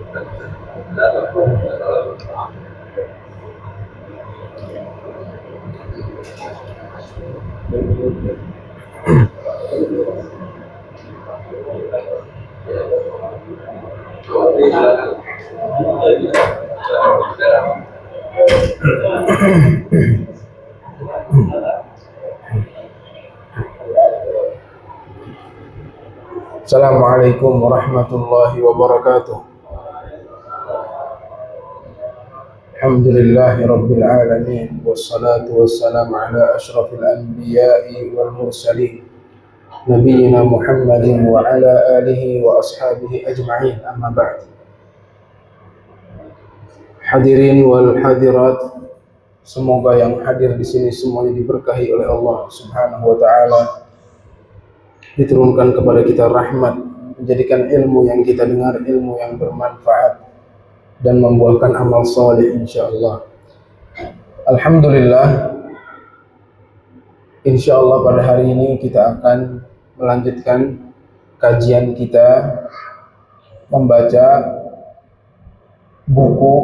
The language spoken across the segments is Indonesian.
Assalamualaikum warahmatullahi wabarakatuh. Alhamdulillahi rabbil alamin, wassalatu wassalamu ala asyrafil anbiya'i wal mursalin, nabiyyina Muhammadin wa ala alihi wa ashabihi ajma'in, amma ba'd. Hadirin wal hadirat, semoga yang hadir di sini semuanya diberkahi oleh Allah Subhanahu wa taala, diturunkan kepada kita rahmat, menjadikan ilmu yang kita dengar ilmu yang bermanfaat dan membuahkan amal saleh insyaallah. Alhamdulillah, insyaallah pada hari ini kita akan melanjutkan kajian kita membaca buku,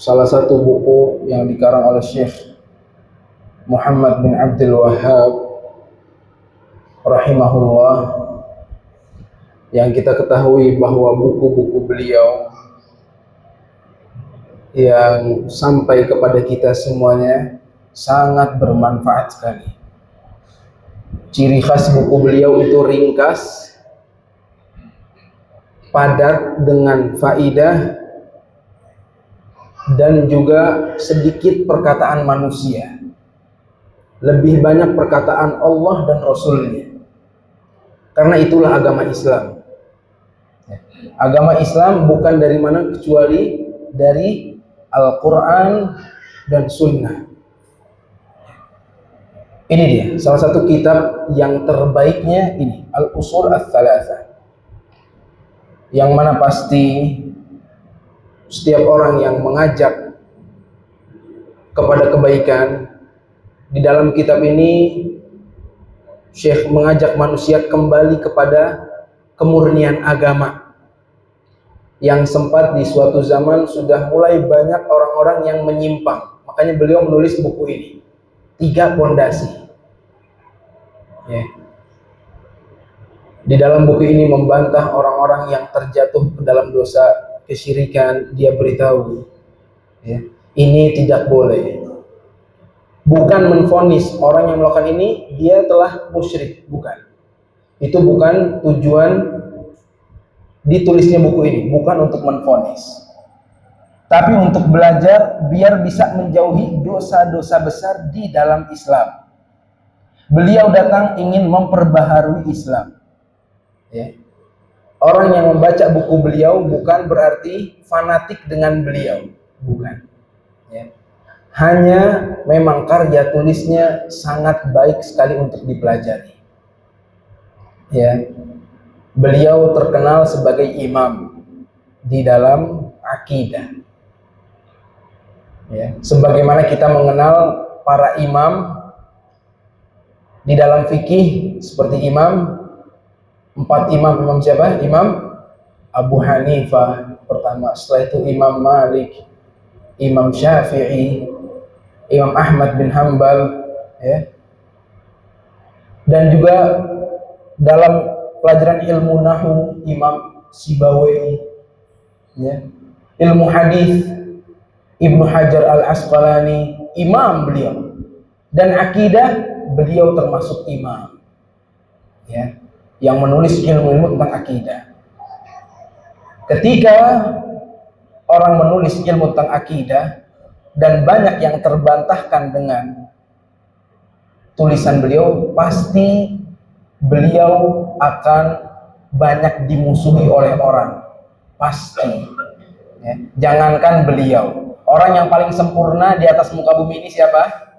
salah satu buku yang dikarang oleh Syekh Muhammad bin Abdul Wahhab rahimahullah, yang kita ketahui bahwa buku-buku beliau yang sampai kepada kita semuanya sangat bermanfaat sekali. Ciri khas buku beliau itu ringkas, padat dengan faidah, dan juga sedikit perkataan manusia. Lebih banyak perkataan Allah dan Rasulnya. Karena itulah agama Islam. Agama Islam bukan dari mana kecuali dari Al-Quran dan Sunnah. Ini dia, salah satu kitab yang terbaiknya ini, Al-Usul Ats-Tsalatsah. Yang mana pasti setiap orang yang mengajak kepada kebaikan, di dalam kitab ini Syekh mengajak manusia kembali kepada kemurnian agama, yang sempat di suatu zaman sudah mulai banyak orang-orang yang menyimpang. Makanya beliau menulis buku ini, 3 pondasi. Di dalam buku ini membantah orang-orang yang terjatuh ke dalam dosa kesyirikan. Dia beritahu, ini tidak boleh. Bukan menvonis orang yang melakukan ini dia telah musyrik, bukan. Itu bukan tujuan ditulisnya buku ini, bukan untuk menvonis, tapi untuk belajar biar bisa menjauhi dosa-dosa besar di dalam Islam. Beliau datang ingin memperbaharui Islam. Orang yang membaca buku beliau bukan berarti fanatik dengan beliau, bukan. Hanya memang karya tulisnya sangat baik sekali untuk dipelajari. Beliau terkenal sebagai imam di dalam akidah. Sebagaimana kita mengenal para imam di dalam fikih seperti imam, 4 imam. Imam siapa? Imam Abu Hanifah pertama, setelah itu Imam Malik, Imam Syafi'i, Imam Ahmad bin Hanbal, dan juga dalam pelajaran ilmu nahwu Imam Sibawayh, ilmu hadis Ibnu Hajar Al-Asqalani, imam beliau, dan akidah beliau termasuk imam, yang menulis ilmu-ilmu tentang akidah. Ketika orang menulis ilmu tentang akidah dan banyak yang terbantahkan dengan tulisan beliau, pasti beliau akan banyak dimusuhi oleh orang, pasti. Jangankan beliau, orang yang paling sempurna di atas muka bumi ini siapa?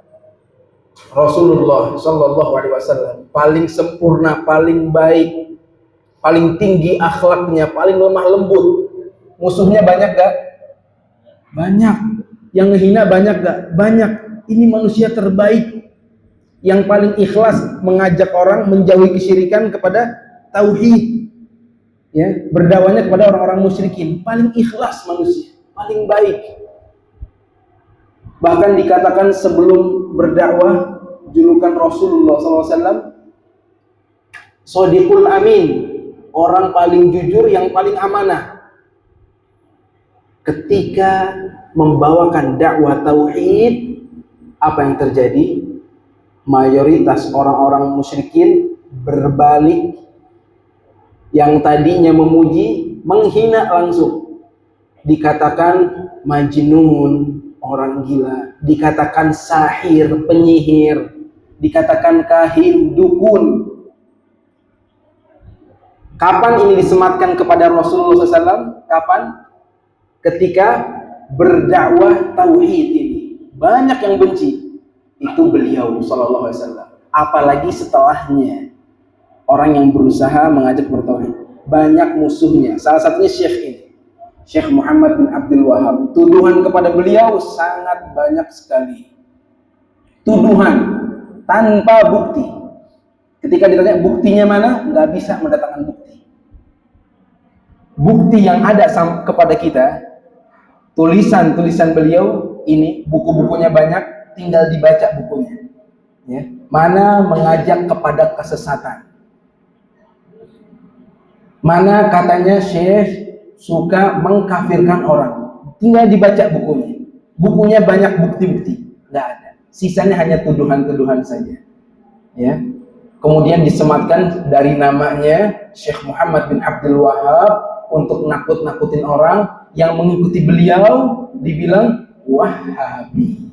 Rasulullah Shallallahu Alaihi Wasallam. Paling sempurna, paling baik, paling tinggi akhlaknya, paling lemah lembut. Musuhnya banyak gak? Banyak. Yang ngehina banyak gak? Banyak. Ini manusia terbaik yang paling ikhlas mengajak orang menjauhi kesyirikan kepada tauhid. Ya, berdakwahnya kepada orang-orang musyrikin, paling ikhlas manusia, paling baik. Bahkan dikatakan sebelum berdakwah, julukan Rasulullah SAW, Shodiqul Amin, orang paling jujur yang paling amanah. Ketika membawakan dakwah tauhid, apa yang terjadi? Mayoritas orang-orang musyrikin berbalik, yang tadinya memuji menghina langsung. Dikatakan majnun, orang gila, dikatakan sahir, penyihir, dikatakan kahin, dukun. Kapan ini disematkan kepada Rasulullah SAW? Kapan? Ketika berdakwah tauhid ini. Banyak yang benci. Itu beliau sallallahu alaihi wasallam. Apalagi setelahnya, orang yang berusaha mengajak bertauhid, banyak musuhnya. Salah satunya Syekh ini, Syekh Muhammad bin Abdul Wahab. Tuduhan kepada beliau sangat banyak sekali. Tuduhan tanpa bukti. Ketika ditanya buktinya mana, nggak bisa mendatangkan bukti. Bukti yang ada kepada kita, tulisan-tulisan beliau ini, buku-bukunya banyak, tinggal dibaca bukunya. Ya. Mana mengajak kepada kesesatan. Mana katanya Syekh suka mengkafirkan orang. Tinggal dibaca bukunya. Bukunya banyak bukti-bukti. Nggak ada. Sisanya hanya tuduhan-tuduhan saja. Ya. Kemudian disematkan dari namanya Syekh Muhammad bin Abdul Wahab untuk nakut-nakutin orang. Yang mengikuti beliau dibilang Wahabi.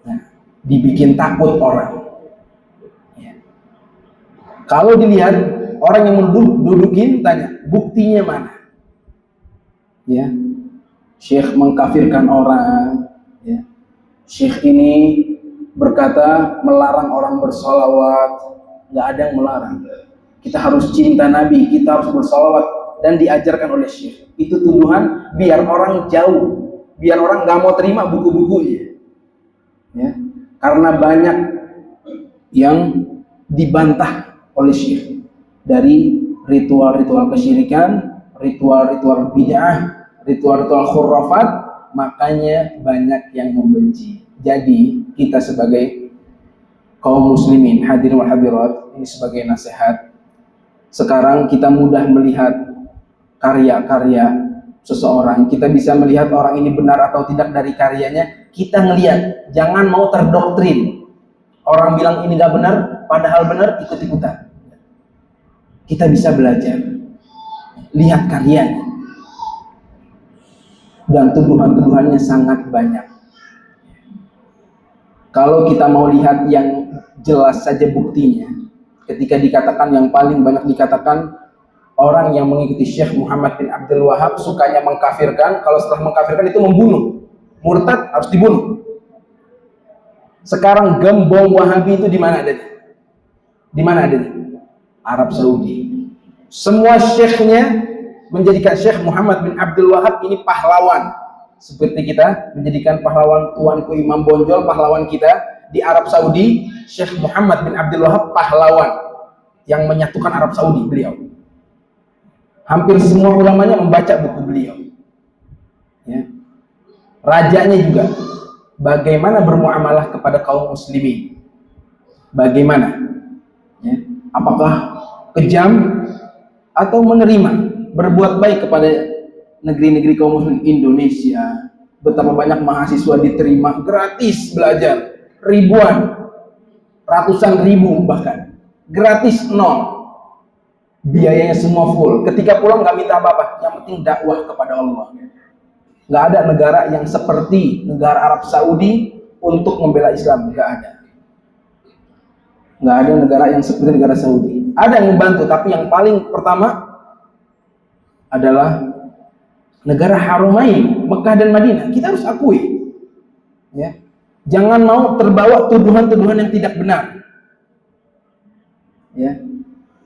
Nah, dibikin takut orang. Ya. Kalau dilihat orang yang mendudukin, tanya buktinya mana? Ya, Syekh mengkafirkan orang. Ya. Syekh ini berkata melarang orang bersolawat. Nggak ada yang melarang. Kita harus cinta Nabi, kita harus bersolawat, dan diajarkan oleh Syekh. Itu tuduhan biar orang jauh, biar orang nggak mau terima buku-bukunya. Ya. Karena banyak yang dibantah oleh Syekh dari ritual-ritual kesyirikan, ritual-ritual bid'ah, ritual-ritual khurafat, makanya banyak yang membenci. Jadi kita sebagai kaum muslimin, hadirin wal hadirat, ini sebagai nasihat. Sekarang kita mudah melihat karya-karya seseorang. Kita bisa melihat orang ini benar atau tidak dari karyanya. Kita ngelihat, jangan mau terdoktrin. Orang bilang ini gak benar, padahal benar, ikut-ikutan. Kita bisa belajar, lihat karyanya. Dan tuduhan-tuduhannya sangat banyak. Kalau kita mau lihat yang jelas saja buktinya, ketika dikatakan yang paling banyak dikatakan, orang yang mengikuti Syekh Muhammad bin Abdul Wahab sukanya mengkafirkan, kalau setelah mengkafirkan itu membunuh. Murtad harus dibunuh. Sekarang gembong Wahabi itu di mana adanya? Di mana adanya? Arab Saudi. Semua syekhnya menjadikan Syekh Muhammad bin Abdul Wahab ini pahlawan. Seperti kita menjadikan pahlawan Tuanku Imam Bonjol, pahlawan kita di Arab Saudi. Syekh Muhammad bin Abdul Wahab pahlawan yang menyatukan Arab Saudi, beliau. Hampir semua ulamanya membaca buku beliau. Ya. Rajanya juga. Bagaimana bermuamalah kepada kaum muslimin? Bagaimana? Ya. Apakah kejam atau menerima, berbuat baik kepada negeri-negeri kaum muslim? Indonesia, betapa banyak mahasiswa diterima gratis belajar, ribuan, ratusan ribu bahkan, gratis nol. Biayanya semua full. Ketika pulang nggak minta apa-apa, yang penting dakwah kepada Allah. Nggak ada negara yang seperti negara Arab Saudi untuk membela Islam, nggak ada. Nggak ada negara yang seperti negara Saudi. Ada yang membantu, tapi yang paling pertama adalah negara Haramain, Mekah dan Madinah. Kita harus akui. Ya. Jangan mau terbawa tuduhan-tuduhan yang tidak benar. Ya.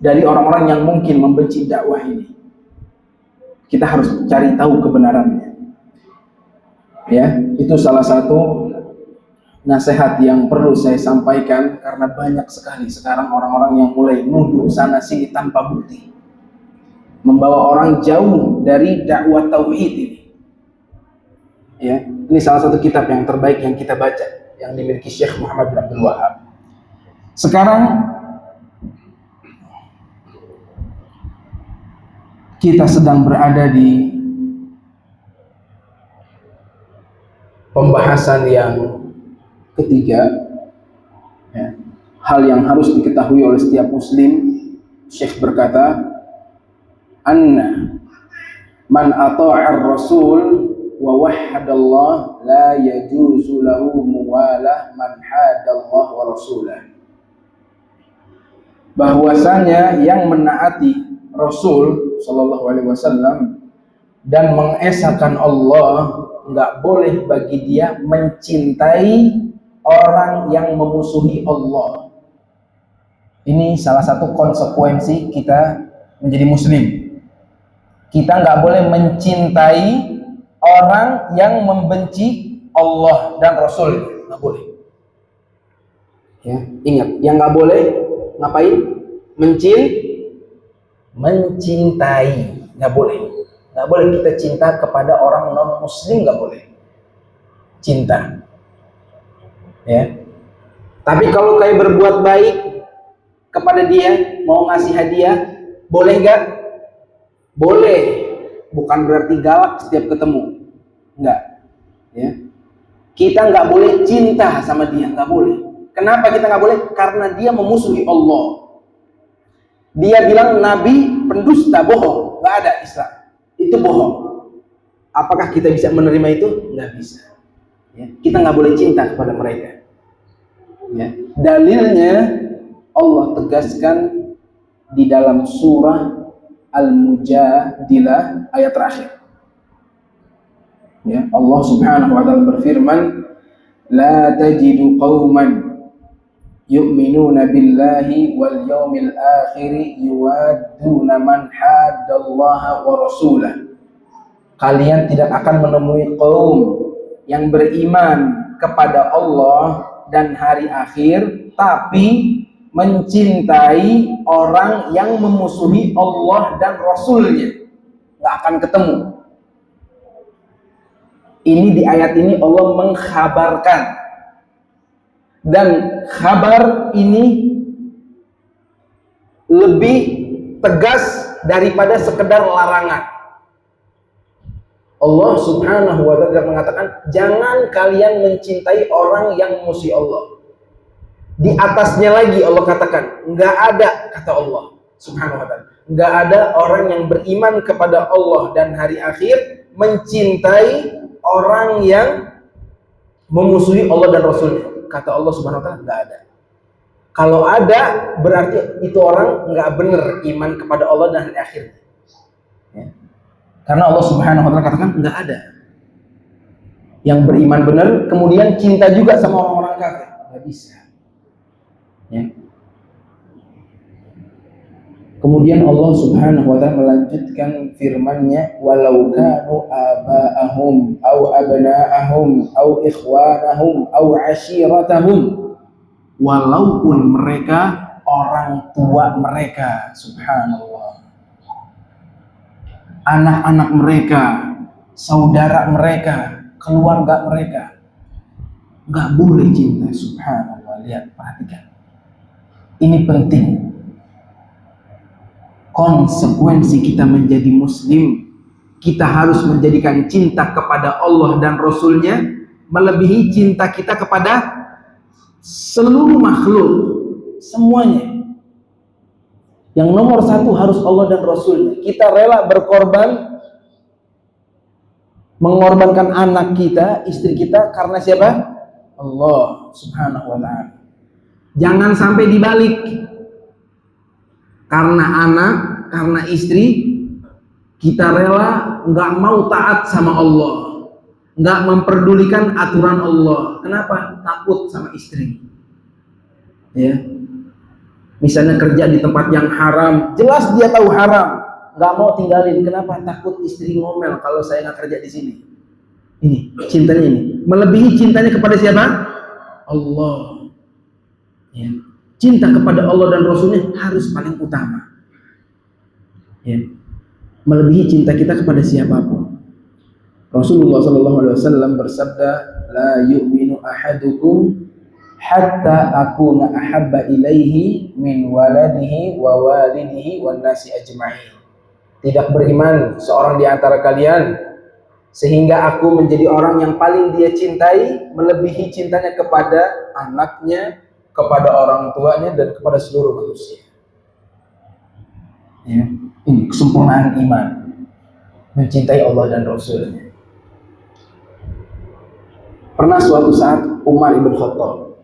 Dari orang-orang yang mungkin membenci dakwah ini. Kita harus cari tahu kebenarannya. Ya, itu salah satu nasihat yang perlu saya sampaikan, karena banyak sekali sekarang orang-orang yang mulai nuduh sana sini tanpa bukti. membawa orang jauh dari dakwah tauhid ini. Ya, ini salah satu kitab yang terbaik yang kita baca, yang dimiliki Syekh Muhammad bin Abdul Wahab. Sekarang kita sedang berada di pembahasan yang ketiga, ya, hal yang harus diketahui oleh setiap muslim. Syekh berkata, anna man ata'ar rasul wa wahhadallah la yajuzu lahu muwalah man hadallah wa rasulah. Bahwasanya yang menaati Rasul sallallahu alaihi wasallam dan mengesahkan Allah, nggak boleh bagi dia mencintai orang yang memusuhi Allah. Ini salah satu konsekuensi kita menjadi muslim. Kita nggak boleh mencintai orang yang membenci Allah dan Rasul, nggak boleh. Ya, ingat, yang nggak boleh ngapain? Mencintai, nggak boleh. Nggak boleh kita cinta kepada orang non muslim, nggak boleh cinta. Ya. Tapi kalau kayak berbuat baik kepada dia, mau ngasih hadiah, boleh nggak? Boleh. Bukan berarti galak setiap ketemu, nggak. Ya. Kita nggak boleh cinta sama dia, nggak boleh. Kenapa kita nggak boleh? Karena dia memusuhi Allah. Dia bilang Nabi pendusta, bohong, nggak ada Islam. Itu bohong. Apakah kita bisa menerima itu? Nggak bisa. Ya. Kita nggak boleh cinta kepada mereka. Ya. Dalilnya Allah tegaskan di dalam surah Al-Mujadilah ayat terakhir. Ya. Allah Subhanahu wa ta'ala berfirman, la tajidu qauman yu'minuna billahi wal yawmil akhiri yuwadduna man haddallaha wa rasulah. Kalian tidak akan menemui kaum yang beriman kepada Allah dan hari akhir tapi mencintai orang yang memusuhi Allah dan Rasulnya. Nggak akan ketemu. Ini di ayat ini Allah mengkhabarkan, dan kabar ini lebih tegas daripada sekedar larangan. Allah Subhanahu wa ta'ala mengatakan, jangan kalian mencintai orang yang memusuhi Allah. Di atasnya lagi Allah katakan, nggak ada, kata Allah Subhanahu wa ta'ala, nggak ada orang yang beriman kepada Allah dan hari akhir mencintai orang yang memusuhi Allah dan Rasulnya. Kata Allah Subhanahu wa ta'ala, nggak ada. Kalau ada, berarti itu orang nggak benar iman kepada Allah dan hari akhir. Ya. Karena Allah Subhanahu wa ta'ala katakan nggak ada yang beriman benar kemudian cinta juga sama orang-orang kafir, nggak bisa. Ya. Kemudian Allah Subhanahu wa ta'ala melanjutkan firman-Nya, walau kanu aba'ahum au abna'ahum au ikhwanahum au ashiratahum, walaupun mereka orang tua mereka, subhanallah, anak-anak mereka, saudara mereka, keluarga mereka, nggak boleh cinta. Subhanallah, lihat, perhatikan, ini penting. Konsekuensi kita menjadi muslim, kita harus menjadikan cinta kepada Allah dan Rasulnya melebihi cinta kita kepada seluruh makhluk, semuanya. Yang nomor satu harus Allah dan Rasulnya. Kita rela berkorban, mengorbankan anak kita, istri kita, karena siapa? Allah Subhanahu wa ta'ala. Jangan sampai dibalik. Karena anak, karena istri, kita rela nggak mau taat sama Allah, nggak memperdulikan aturan Allah. Kenapa? Takut sama istri. Ya, misalnya kerja di tempat yang haram, jelas dia tahu haram, nggak mau tinggalin. Kenapa? Takut istri ngomel kalau saya nggak kerja di sini. Ini cintanya, ini melebihi cintanya kepada siapa? Allah. Ya. Cinta kepada Allah dan Rasulnya harus paling utama. Ya. melebihi cinta kita kepada siapapun. Rasulullah SAW bersabda, la yu'minu ahadukum hatta akuna ahabba ilaihi min waladihi wa walidihi wan nasi ajma'in. Tidak beriman seorang di antara kalian sehingga aku menjadi orang yang paling dia cintai, melebihi cintanya kepada anaknya, kepada orang tuanya, dan kepada seluruh manusia. Ya, ini kesempurnaan iman, mencintai Allah dan Rasulnya. Pernah suatu saat Umar ibn Khattab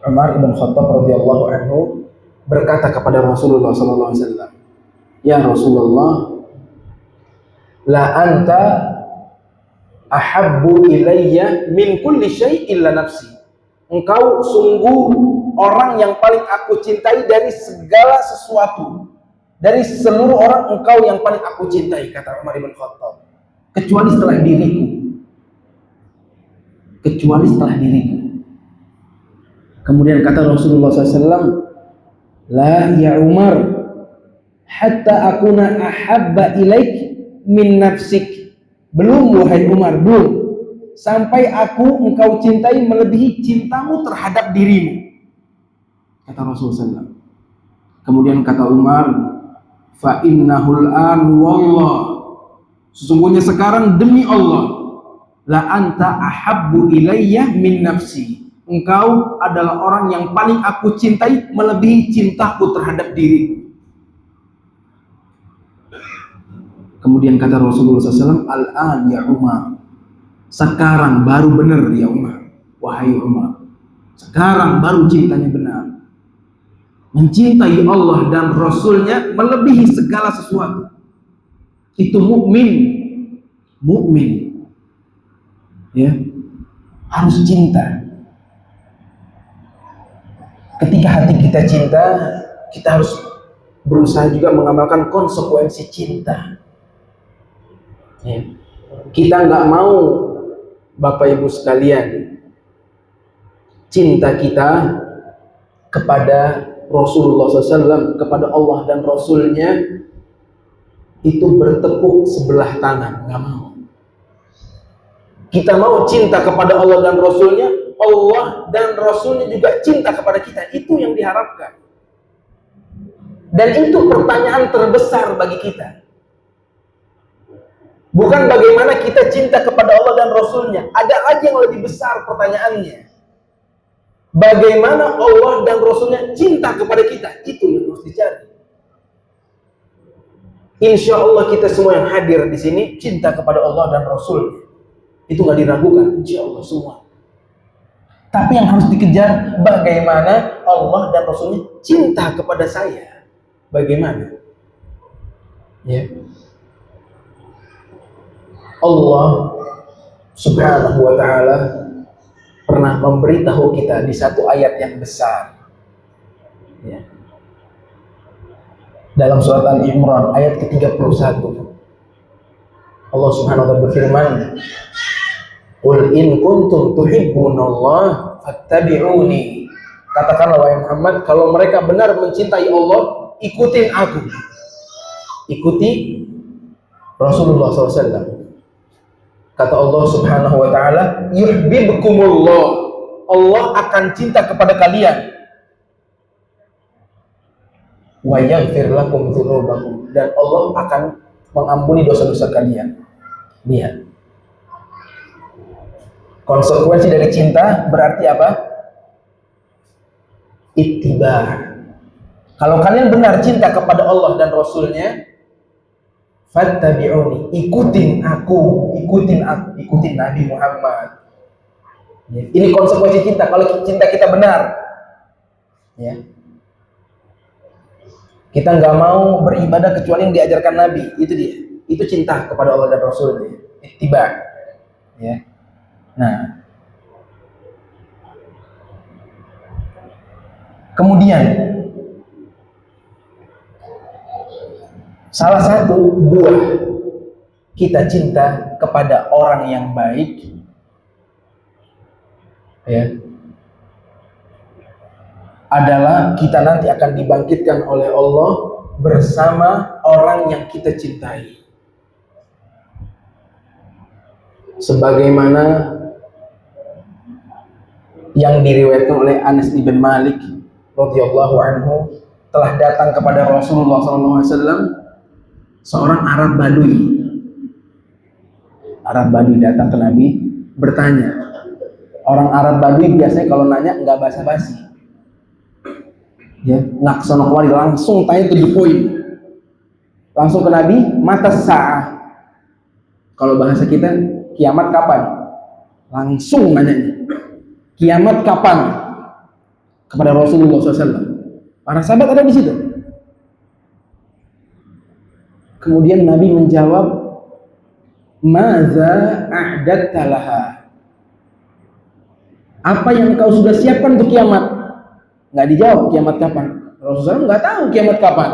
radhiyallahu anhu berkata kepada Rasulullah SAW, ya Rasulullah, la anta ahabbu ilayya min kulli syai' illa nafsi. Engkau sungguh orang yang paling aku cintai dari segala sesuatu. Dari seluruh orang, engkau yang paling aku cintai, kata Umar ibn Khattab, kecuali setelah diriku. Kecuali setelah diriku. Kemudian kata Rasulullah SAW, la ya Umar, hatta akuna ahabba ilaik min nafsik. Belum wahai Umar, belum. Sampai engkau cintai melebihi cintamu terhadap dirimu. Kata Rasulullah SAW. Kemudian kata Umar, fa innahul an wallah. Sesungguhnya sekarang demi Allah, la anta ahabbu ilayya min nafsi. Engkau adalah orang yang paling aku cintai melebihi cintaku terhadap diriku. Kemudian kata Rasulullah SAW, al-an ya Umar. Sekarang baru benar ya Umar. Wahai Umar, sekarang baru cintanya benar. Mencintai Allah dan Rasulnya melebihi segala sesuatu. Itu mukmin. Mukmin. Ya, harus cinta. Ketika hati kita cinta, kita harus berusaha juga mengamalkan konsekuensi cinta. Ya. Kita nggak mau, Bapak Ibu sekalian, cinta kita kepada Rasulullah SAW, kepada Allah dan Rasulnya itu bertepuk sebelah tangan. Nggak mau. Kita mau cinta kepada Allah dan Rasulnya, Allah dan Rasulnya juga cinta kepada kita. Itu yang diharapkan. Dan itu pertanyaan terbesar bagi kita. Bukan bagaimana kita cinta kepada Allah dan Rasulnya. Ada lagi yang lebih besar pertanyaannya. Bagaimana Allah dan Rasulnya cinta kepada kita. Itu yang harus dicari. Insya Allah kita semua yang hadir di sini cinta kepada Allah dan Rasulnya. Itu nggak diragukan, insya Allah semua. Tapi yang harus dikejar, bagaimana Allah dan Rasulnya cinta kepada saya. Bagaimana? Ya. Allah Subhanahu wa ta'ala pernah memberitahu kita di satu ayat yang besar. Ya. Dalam surat Al-Imran ayat ke-31. Allah Subhanahu wa ta'ala berfirman, qul in kuntum tuhibbunallah fattabi'uni. Katakanlah wahai Muhammad, kalau mereka benar mencintai Allah, ikutin aku. Ikuti Rasulullah SAW. Kata Allah Subhanahu wa ta'ala, yuhibbukumullah. Allah akan cinta kepada kalian. Wa yaghfir lakum dzunubakum. Dan Allah akan mengampuni dosa-dosa kalian. Lihat. Konsekuensi dari cinta berarti apa? Ittiba. Kalau kalian benar cinta kepada Allah dan Rasulnya, fattabi'uni, ikutin aku, ikutin Nabi Muhammad. Ya. Ini konsekuensi cinta. Kalau cinta kita benar, ya, kita nggak mau beribadah kecuali yang diajarkan Nabi. Itu dia. Itu cinta kepada Allah dan Rasulnya. Ittiba. Ya. Nah, kemudian salah satu buah kita cinta kepada orang yang baik, ya, adalah kita nanti akan dibangkitkan oleh Allah bersama orang yang kita cintai. Sebagaimana yang diriwayatkan oleh Anas bin Malik radhiyallahu anhu, telah datang kepada Rasulullah SAW seorang Arab Badui. Arab Badui datang ke Nabi bertanya. Orang Arab Badui biasanya kalau nanya nggak basa-basi, ya, nggak kesana kemari, langsung tanya to the point, langsung ke Nabi. Mata sa'ah, kalau bahasa kita kiamat kapan, langsung nanya kiamat kapan kepada Rasulullah SAW. Para sahabat ada di situ. Kemudian Nabi menjawab, "Madza a'dadta laha?" Apa yang kau sudah siapkan untuk kiamat? Nggak dijawab kiamat kapan. Rasulullah nggak tahu kiamat kapan.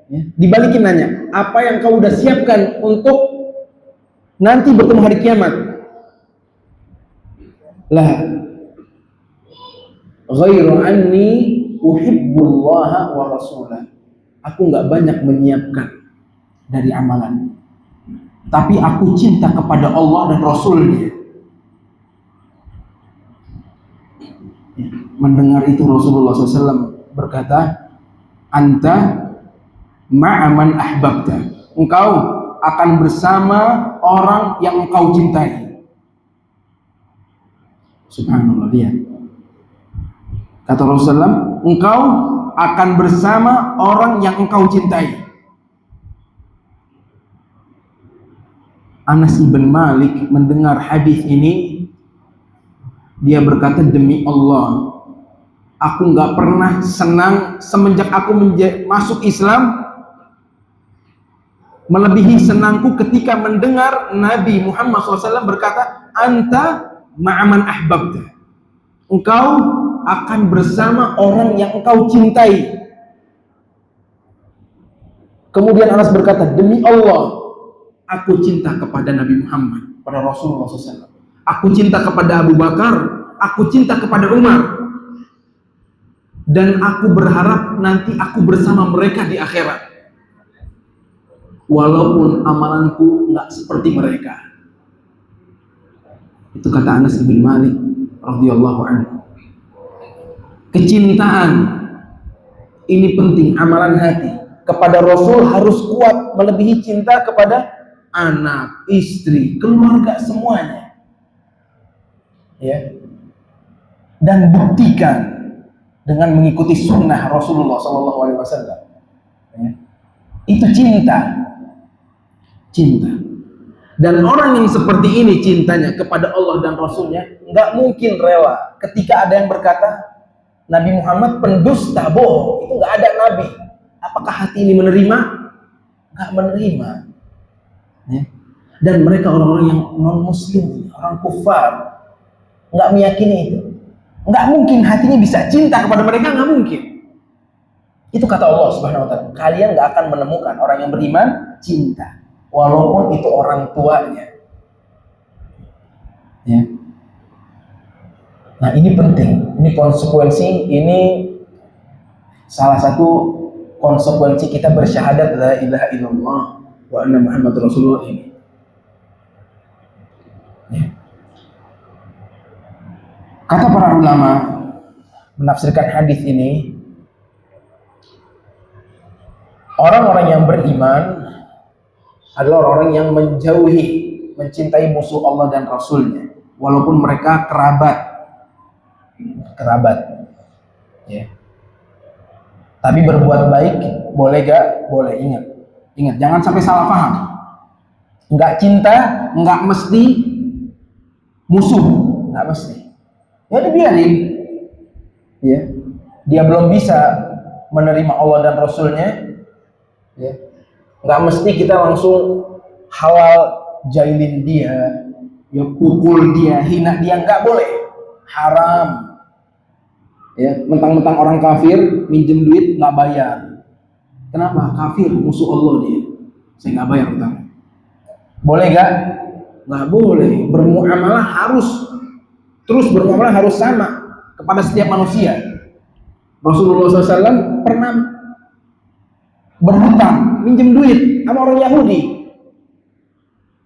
Ya, dibalikin nanya, apa yang kau sudah siapkan untuk nanti bertemu hari kiamat? Lah, ghairu anni uhibbullaha wa rasulah. Aku nggak banyak menyiapkan dari amalan, tapi aku cinta kepada Allah dan Rasulnya. Mendengar itu Rasulullah SAW berkata, anta ma'aman ahbabta. Engkau akan bersama orang yang engkau cintai. Subhanallah, lihat. Kata Rasulullah, engkau akan bersama orang yang engkau cintai. Anas bin Malik mendengar hadis ini, dia berkata, demi Allah, aku nggak pernah senang semenjak aku masuk Islam melebihi senangku ketika mendengar Nabi Muhammad SAW berkata, anta ma'aman ahbabta. Engkau akan bersama orang yang engkau cintai. Kemudian Anas berkata, demi Allah, aku cinta kepada Nabi Muhammad, pada Rasulullah SAW. Aku cinta kepada Abu Bakar, aku cinta kepada Umar, dan aku berharap nanti aku bersama mereka di akhirat, walaupun amalanku nggak seperti mereka. Itu kata Anas bin Malik radhiyallahu anhu. Kecintaan ini penting, amalan hati kepada Rasul harus kuat melebihi cinta kepada anak, istri, keluarga, semuanya. Ya. Dan buktikan dengan mengikuti sunnah Rasulullah SAW. Ya. Itu cinta. Dan orang yang seperti ini cintanya kepada Allah dan Rasulnya, nggak mungkin rela ketika ada yang berkata Nabi Muhammad pendusta, bohong, itu nggak ada Nabi. Apakah hati ini menerima? Nggak menerima. Ya. Dan mereka orang-orang yang non-muslim, orang kufar, nggak meyakini itu. Nggak mungkin hatinya bisa cinta kepada mereka, nggak mungkin. Itu kata Allah Subhanahu Wa Taala. Kalian nggak akan menemukan orang yang beriman cinta, walaupun itu orang tuanya. Ya. Nah ini penting, ini konsekuensi, ini salah satu konsekuensi kita bersyahadat la ilaha illallah wa anna Muhammadur Rasulullah ini. Ya. Kata para ulama menafsirkan hadis ini, orang-orang yang beriman adalah orang-orang yang mencintai musuh Allah dan Rasulnya, walaupun mereka kerabat, ya. Tapi berbuat baik boleh gak? Boleh. Ingat, jangan sampai salah paham. Nggak cinta, nggak mesti musuh, nggak mesti. Ya dibiarin, ya. Dia belum bisa menerima Allah dan Rasulnya, ya. Nggak mesti kita langsung halal jailin dia, ya, pukul dia, hina dia, nggak boleh, haram. Ya, mentang-mentang orang kafir minjem duit nggak bayar. Kenapa? Kafir, musuh Allah dia. Saya nggak bayar utang. Boleh nggak? Nggak boleh. Bermuamalah harus sama kepada setiap manusia. Rasulullah SAW pernah berhutang, minjem duit sama orang Yahudi.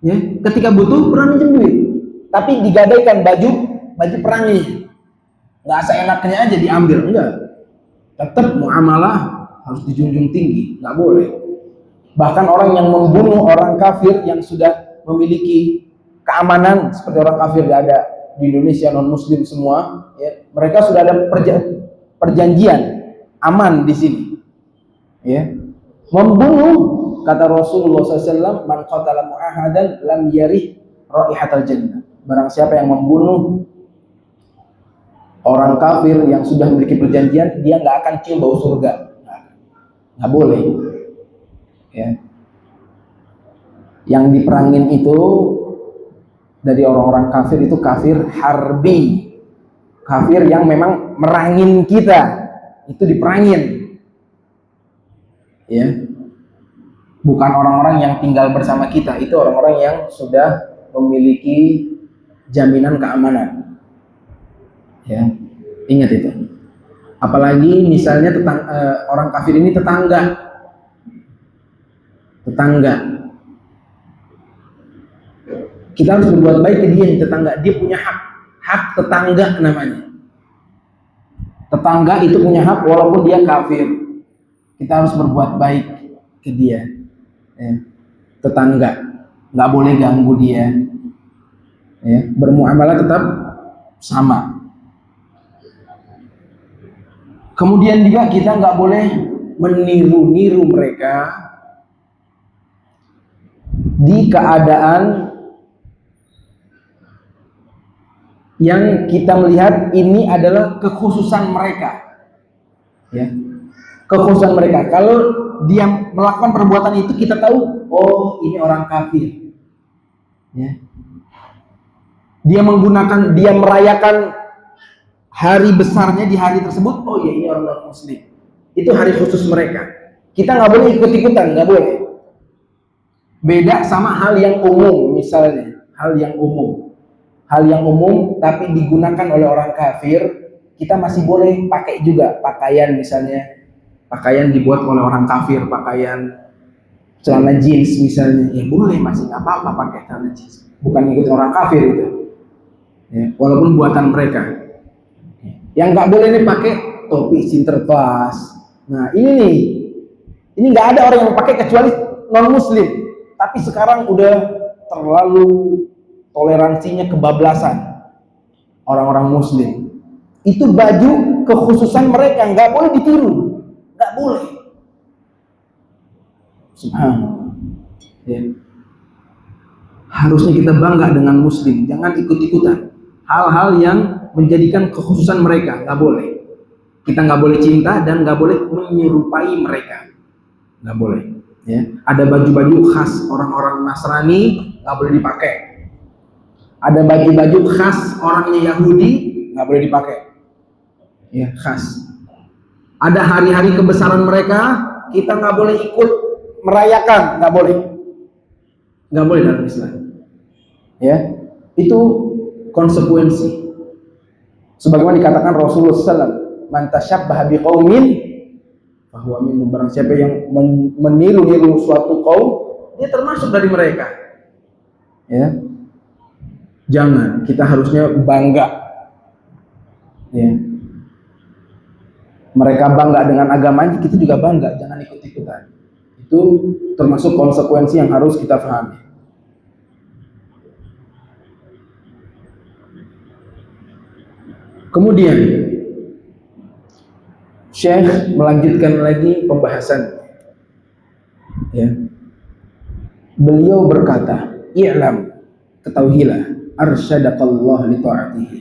Ya, ketika butuh pernah minjem duit, tapi digadaikan baju perangnya. Nggak seenaknya aja diambil, enggak. Tetap muamalah harus dijunjung tinggi, nggak boleh. Bahkan orang yang membunuh orang kafir yang sudah memiliki keamanan seperti orang kafir gak ada di Indonesia, non muslim semua, ya, mereka sudah ada perjanjian aman di sini, ya. Membunuh, kata Rasulullah SAW, man qatala mu'ahadan lam yarih raihatal jannah. Barang siapa yang membunuh orang kafir yang sudah memiliki perjanjian, dia nggak akan cium bau surga. Nggak boleh. Ya. Yang diperangin itu dari orang-orang kafir itu kafir harbi, kafir yang memang merangin kita, itu diperangin. Ya, bukan orang-orang yang tinggal bersama kita, itu orang-orang yang sudah memiliki jaminan keamanan. Ya, ingat itu. Apalagi misalnya orang kafir ini tetangga, kita harus berbuat baik ke dia, tetangga. Dia punya hak tetangga namanya. Tetangga itu punya hak walaupun dia kafir. Kita harus berbuat baik ke dia. Ya. Tetangga, nggak boleh ganggu dia. Ya. Bermuamalah tetap sama. Kemudian juga kita nggak boleh meniru-niru mereka di keadaan yang kita melihat ini adalah kekhususan mereka. Ya. Kekhususan mereka. Kalau dia melakukan perbuatan itu, kita tahu, oh ini orang kafir. Ya. Dia merayakan hari besarnya di hari tersebut, oh ya ini orang muslim. Itu hari khusus mereka. Kita nggak boleh ikut-ikutan, nggak boleh. Beda sama hal yang umum, misalnya hal yang umum tapi digunakan oleh orang kafir, kita masih boleh pakai juga. Pakaian misalnya, pakaian dibuat oleh orang kafir, pakaian celana jeans misalnya, ya boleh, masih nggak apa-apa pakai celana jeans, bukan ikut orang kafir itu, ya, walaupun buatan mereka. Yang nggak boleh nih pakai topi sinterklas. Nah ini nggak ada orang yang pakai kecuali non muslim, tapi sekarang udah terlalu toleransinya kebablasan orang-orang muslim. Itu baju kekhususan mereka, nggak boleh ditiru. Nggak boleh. Subhanallah. Ya. Harusnya kita bangga dengan muslim, jangan ikut-ikutan hal-hal yang menjadikan kekhususan mereka, nggak boleh. Kita nggak boleh cinta dan nggak boleh menyerupai mereka, nggak boleh. Ya. Ada baju-baju khas orang-orang Nasrani, nggak boleh dipakai. Ada baju-baju khas orangnya Yahudi, nggak boleh dipakai. Ya, khas. Ada hari-hari kebesaran mereka, kita nggak boleh ikut merayakan, nggak boleh dalam Islam. Ya, itu konsekuensi. Sebagaimana dikatakan Rasulullah SAW, man tashabbaha biqaumin fahuwa minhum. Barang siapa yang meniru-niru suatu kaum, dia termasuk dari mereka. Ya, jangan. Kita harusnya bangga. Ya. Mereka bangga dengan agamanya, kita juga bangga, jangan ikut-ikutan. Itu termasuk konsekuensi yang harus kita pahami. Kemudian Syekh melanjutkan lagi pembahasan. Ya. Beliau berkata, "I'lam, ketahuilah, arsyadakallah li ta'atihi."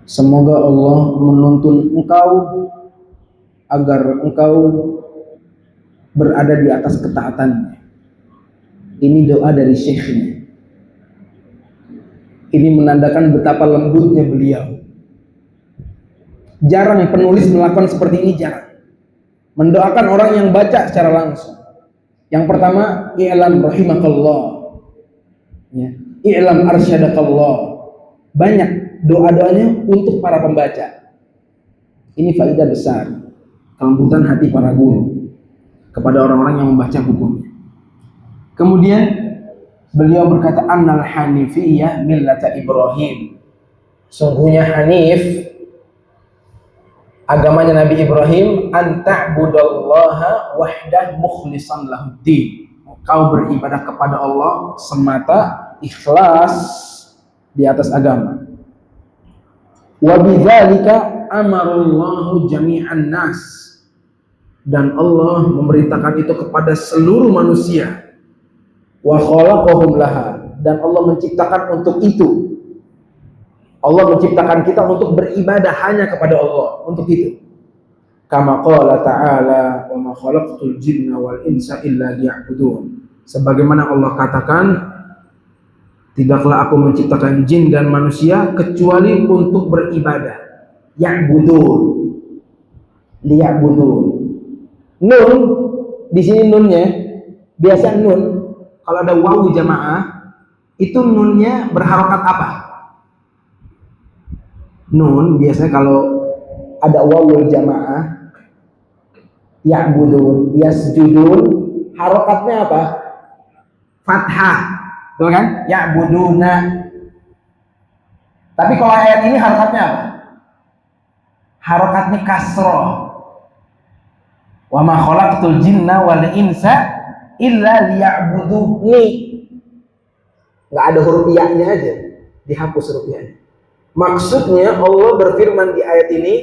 Semoga Allah menuntun engkau agar engkau berada di atas ketaatannya. Ini doa dari syekhnya. Ini menandakan betapa lembutnya beliau. Jarang penulis melakukan seperti ini, jarang. Mendoakan orang yang baca secara langsung. Yang pertama, i'lam rahimakallah. Ya. I'lam arsyadakallah. Banyak doa-doanya untuk para pembaca. Ini faedah besar. kelembutan hati para guru kepada orang-orang yang membaca bukunya. Kemudian beliau berkata, annal hanifiyah millata Ibrahim. Sungguhnya Hanif, agamanya Nabi Ibrahim, an ta'budallaha wahdah mukhlishan lahuddin. Kau beribadah kepada Allah semata, ikhlas di atas agama. Wa bidzalika amarallahu jami'an nas. Dan Allah memerintahkan itu kepada seluruh manusia. Wa khalaqahum laha, dan Allah menciptakan untuk itu. Allah menciptakan kita untuk beribadah hanya kepada Allah, untuk itu. Kama qala ta'ala, wa ma khalaqtul jinna wal insa illa liya'budun. Sebagaimana Allah katakan, tidaklah aku menciptakan jin dan manusia kecuali untuk beribadah. Ya'budun, liya'budun. Nun di sini nunnya biasa nun. Kalau ada wawu jamaah, itu nunnya berharokat apa? Nun biasanya kalau ada wawu jamaah, ya'budun, yasjudun, harokatnya apa? Fathah, betul kan? Ya'buduna. Tapi kalau ayat ini harokatnya apa? Harokatnya kasroh. Wa ma khalaqtul jinna wal insa illa liya'buduni. Nggak ada huruf ya-nya aja, dihapus huruf ya-nya. Maksudnya Allah berfirman di ayat ini,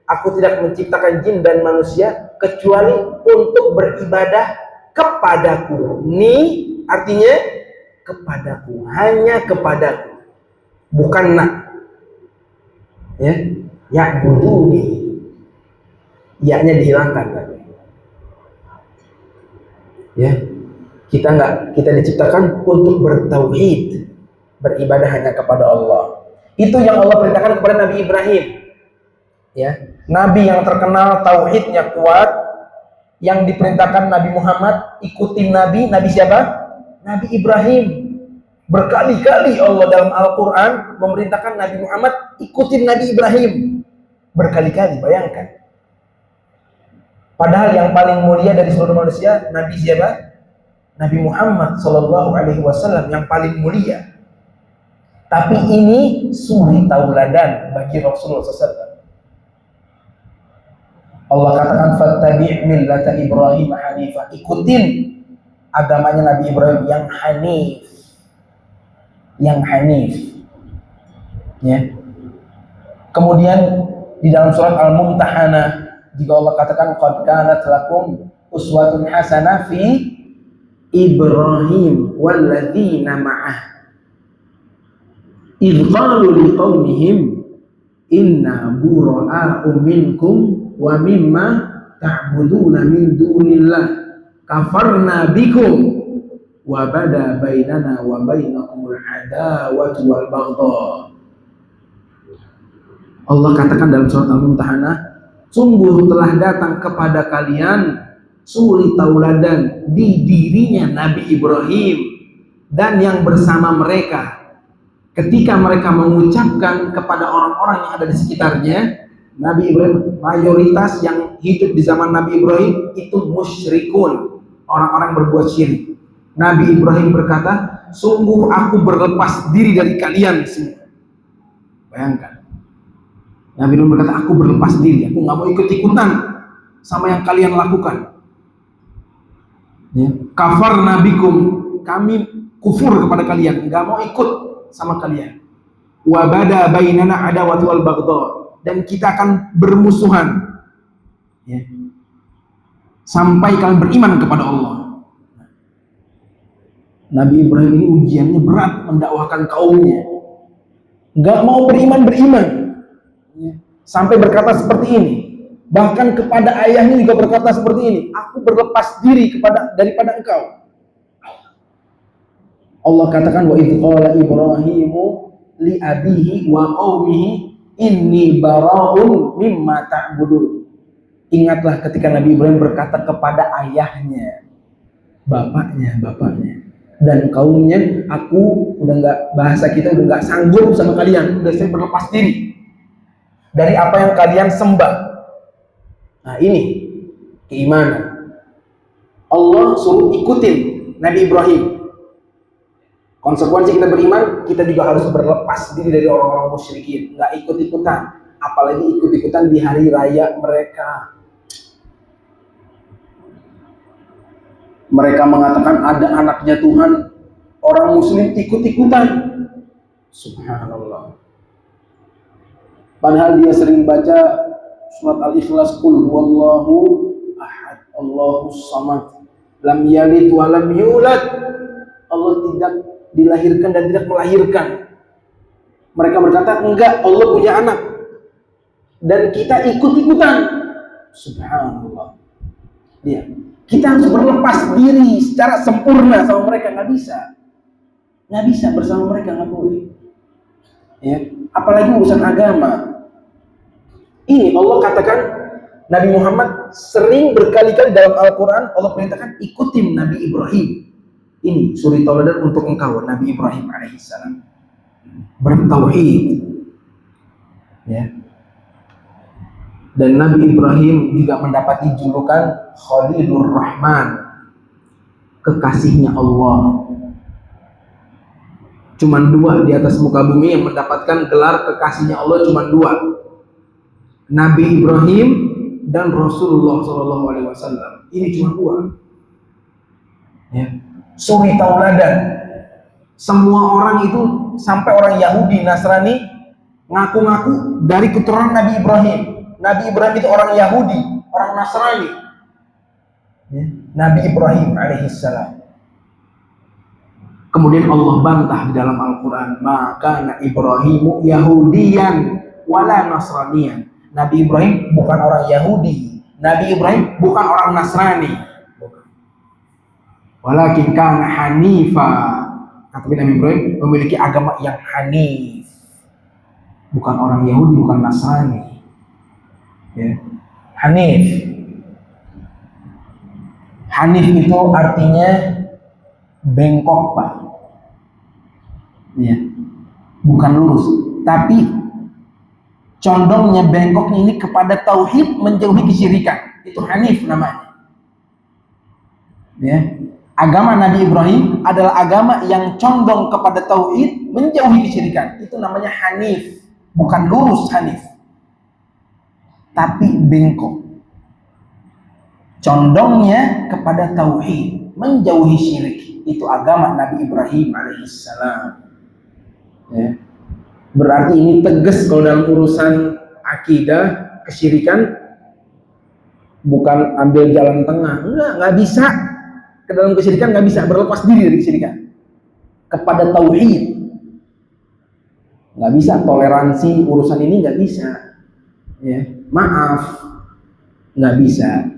aku tidak menciptakan jin dan manusia kecuali untuk beribadah kepadaku. Ni artinya kepadaku, hanya kepadaku, bukan nak. Ya, ya'buduni. Ya-nya dihilangkan kan. Ya, kita diciptakan untuk bertauhid, beribadah hanya kepada Allah. Itu yang Allah perintahkan kepada Nabi Ibrahim. Ya, Nabi yang terkenal tauhidnya kuat, yang diperintahkan Nabi Muhammad ikutin Nabi siapa? Nabi Ibrahim. Berkali-kali Allah dalam Al-Quran memerintahkan Nabi Muhammad ikutin Nabi Ibrahim. Berkali-kali, bayangkan. Padahal yang paling mulia dari seluruh manusia, Nabi siapa? Nabi Muhammad SAW yang paling mulia. Tapi ini suri tauladan bagi Rasulullah SAW. Allah katakan, fattabi' millata Ibrahim hanifah. Ikutin agamanya Nabi Ibrahim yang hanif. Yang hanif. Ya. Kemudian di dalam surat Al-Mumtahanah, jika Allah katakan qad kanat lakum uswatun hasanah fi Ibrahim walladzina ma'ah idh qalu liqaumihim inna bura'a'u minkum wa mimma ta'buduna min dunillah kafarna bikum wa bada bainana wa bainakumul adawatu wal baghdha. Allah katakan dalam surat Al-Mumtahanah, sungguh telah datang kepada kalian suri tauladan di dirinya Nabi Ibrahim dan yang bersama mereka ketika mereka mengucapkan kepada orang-orang yang ada di sekitarnya. Nabi Ibrahim, mayoritas yang hidup di zaman Nabi Ibrahim itu musyrikun, orang-orang berbuat syirik. Nabi Ibrahim berkata, sungguh aku berlepas diri dari kalian semua. Bayangkan, Nabi Ibrahim berkata, aku berlepas diri, aku nggak mau ikut-ikutan sama yang kalian lakukan. Ya. Kafar nabikum, kami kufur kepada kalian, nggak mau ikut sama kalian. Wabada bainana adawatu wal baghdha, dan kita akan bermusuhan. Ya. Sampai kalian beriman kepada Allah. Nabi Ibrahim ini ujiannya berat mendakwahkan kaumnya. Nggak mau beriman. Sampai berkata seperti ini. Bahkan kepada ayahnya juga berkata seperti ini, aku berlepas diri daripada engkau. Allah katakan, wa idh qala Ibrahimu li abihi wa qaumihi inni bara'un mimma ta'budun. Ingatlah ketika Nabi Ibrahim berkata kepada ayahnya, bapaknya dan kaumnya, aku udah nggak, bahasa kita udah nggak sanggup sama kalian, udah saya berlepas diri dari apa yang kalian sembah. Nah ini keimanan. Allah suruh ikutin Nabi Ibrahim. Konsekuensi kita beriman, kita juga harus berlepas diri dari orang-orang musyrikin, nggak ikut-ikutan, apalagi ikut-ikutan di hari raya mereka. Mereka mengatakan ada anaknya Tuhan, orang Muslim ikut-ikutan. Subhanallah. Padahal dia sering baca surat Al-Ikhlas, Qul huwallahu ahad, Allahus samad, lam yalid wa lam yulad. Allah tidak dilahirkan dan tidak melahirkan. Mereka berkata, enggak, Allah punya anak. Dan kita ikut-ikutan. Subhanallah. Ya. Kita harus berlepas diri secara sempurna sama mereka. Nggak bisa. Nggak bisa bersama mereka, nggak boleh. Ya. Apalagi urusan agama. Ini Allah katakan, Nabi Muhammad sering berkali-kali dalam Al-Quran, Allah perintahkan ikutin Nabi Ibrahim. Ini suri tauladan untuk engkau, Nabi Ibrahim alaihissalam. Bertauhid. Ya. Dan Nabi Ibrahim juga mendapati julukan Khalilur Rahman, kekasihnya Allah. Cuman dua di atas muka bumi yang mendapatkan gelar kekasihnya Allah, cuman dua, Nabi Ibrahim dan Rasulullah SAW. Ini cuma dua. Ya. Suri tauladan. Semua orang itu, sampai orang Yahudi, Nasrani, ngaku-ngaku dari keturunan Nabi Ibrahim. Nabi Ibrahim itu orang Yahudi, orang Nasrani. Ya. Nabi Ibrahim alaihissalam. Kemudian Allah bantah di dalam Al-Quran, maka Ibrahimu Yahudiyan wala Nasraniyan. Nabi Ibrahim bukan orang Yahudi, Nabi Ibrahim bukan orang Nasrani. Walakin kana hanifa. Tapi Nabi Ibrahim memiliki agama yang hanif, bukan orang Yahudi, bukan Nasrani. Ya. Hanif. Hanif itu artinya bengkok, Pak. Ya. Bukan lurus, tapi condongnya, bengkoknya ini kepada tauhid, menjauhi kesyirikan. Itu hanif namanya. Ya. Agama Nabi Ibrahim adalah agama yang condong kepada tauhid, menjauhi kesyirikan. Itu namanya hanif, bukan lurus hanif, tapi bengkok. Condongnya kepada tauhid, menjauhi syirik. Itu agama Nabi Ibrahim alaihissalam. Ya. Berarti ini tegas kalau dalam urusan akidah, kesyirikan, bukan ambil jalan tengah. Nggak bisa. Ke dalam kesyirikan nggak bisa, berlepas diri dari kesyirikan. Kepada tauhid. Nggak bisa, toleransi urusan ini nggak bisa. Ya. Maaf, nggak bisa.